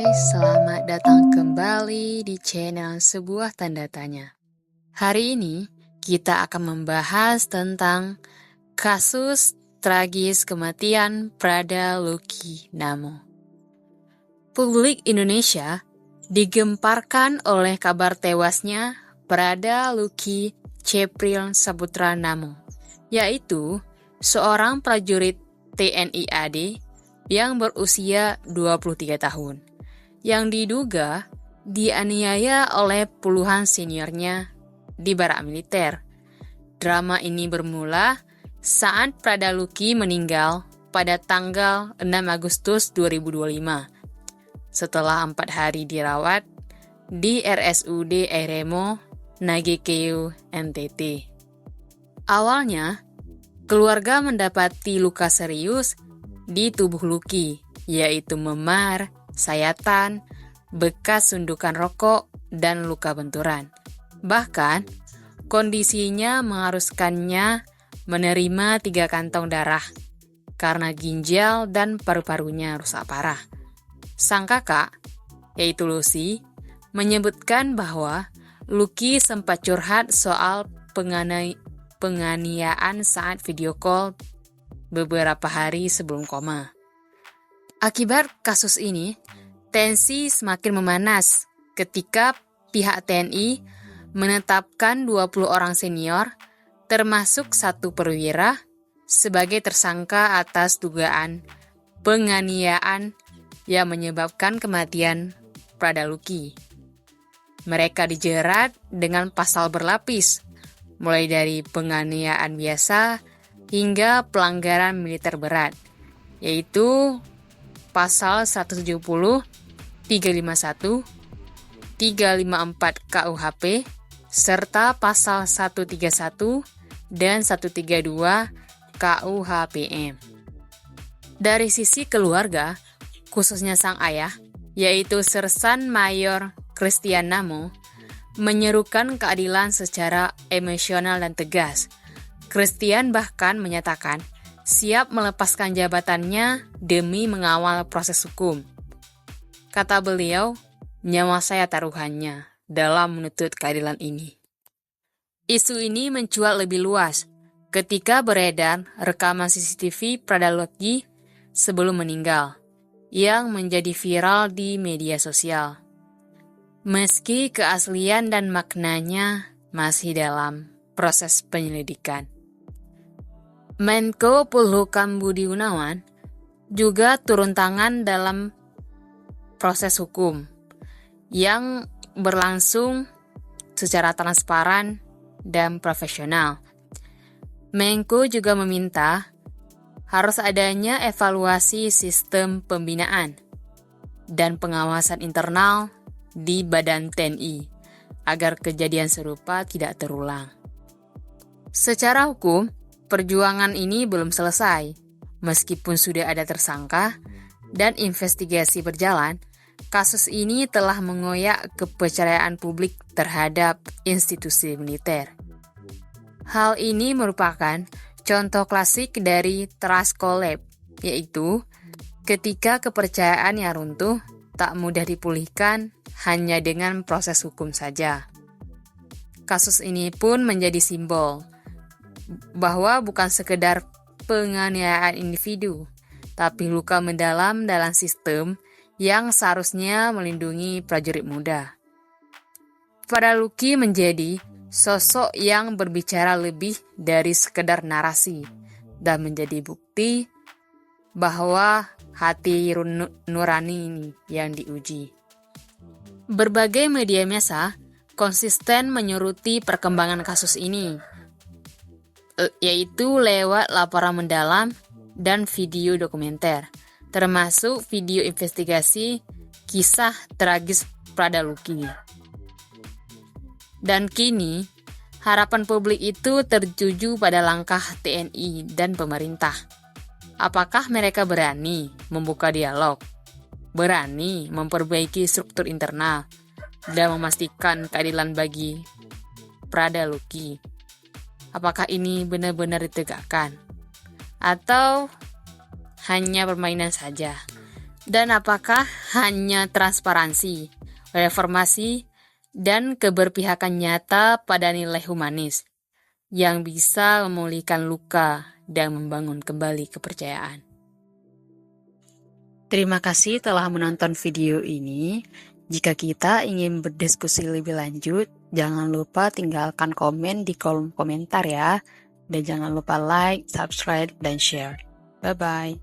Hai, selamat datang kembali di channel Sebuah Tanda Tanya. Hari ini kita akan membahas tentang kasus tragis kematian Prada Lucky Namo. Publik Indonesia digemparkan oleh kabar tewasnya Prada Lucky Cepril Saputra Namo, yaitu seorang prajurit TNI AD yang berusia 23 tahun, yang diduga dianiaya oleh puluhan seniornya di barak militer. Drama ini bermula saat Prada Lucky meninggal pada tanggal 6 Agustus 2025, setelah 4 hari dirawat di RSUD Airemo, Nagekeo, NTT. Awalnya, keluarga mendapati luka serius di tubuh Lucky, yaitu memar, sayatan, bekas sundukan rokok, dan luka benturan. Bahkan, kondisinya mengharuskannya menerima 3 kantong darah karena ginjal dan paru-parunya rusak parah. Sang kakak, yaitu Lucy, menyebutkan bahwa Lucky sempat curhat soal penganiayaan saat video call beberapa hari sebelum koma. Akibat kasus ini, tensi semakin memanas ketika pihak TNI menetapkan 20 orang senior, termasuk 1 perwira, sebagai tersangka atas dugaan penganiayaan yang menyebabkan kematian Prada Lucky. Mereka dijerat dengan pasal berlapis, mulai dari penganiayaan biasa hingga pelanggaran militer berat, yaitu pasal 170, 351, 354 KUHP, serta pasal 131 dan 132 KUHPM. Dari sisi keluarga, khususnya sang ayah, yaitu Sersan Mayor Christian Namo, menyerukan keadilan secara emosional dan tegas. Christian bahkan menyatakan siap melepaskan jabatannya demi mengawal proses hukum. Kata beliau, nyawa saya taruhannya dalam menuntut keadilan ini. Isu ini mencuat lebih luas ketika beredar rekaman CCTV Prada Lucky sebelum meninggal, yang menjadi viral di media sosial. Meski keaslian dan maknanya masih dalam proses penyelidikan. Menko Polhukam Budi Gunawan juga turun tangan dalam proses hukum yang berlangsung secara transparan dan profesional. Menko juga meminta harus adanya evaluasi sistem pembinaan dan pengawasan internal di Badan TNI agar kejadian serupa tidak terulang. Secara hukum, perjuangan ini belum selesai. Meskipun sudah ada tersangka dan investigasi berjalan, kasus ini telah mengoyak kepercayaan publik terhadap institusi militer. Hal ini merupakan contoh klasik dari trust collapse, yaitu ketika kepercayaan yang runtuh tak mudah dipulihkan hanya dengan proses hukum saja. Kasus ini pun menjadi simbol bahwa bukan sekedar penganiayaan individu, tapi luka mendalam dalam sistem yang seharusnya melindungi prajurit muda. Prada Lucky menjadi sosok yang berbicara lebih dari sekedar narasi dan menjadi bukti bahwa hati nurani ini yang diuji. Berbagai media massa konsisten menyoroti perkembangan kasus ini, yaitu lewat laporan mendalam dan video dokumenter, termasuk video investigasi kisah tragis Prada Lucky. Dan kini, harapan publik itu tertuju pada langkah TNI dan pemerintah. Apakah mereka berani membuka dialog, berani memperbaiki struktur internal, dan memastikan keadilan bagi Prada Lucky? Apakah ini benar-benar ditegakkan? Atau hanya permainan saja? Dan apakah hanya transparansi, reformasi, dan keberpihakan nyata pada nilai humanis yang bisa memulihkan luka dan membangun kembali kepercayaan? Terima kasih telah menonton video ini. Jika kita ingin berdiskusi lebih lanjut, jangan lupa tinggalkan komen di kolom komentar ya. Dan jangan lupa like, subscribe, dan share. Bye-bye.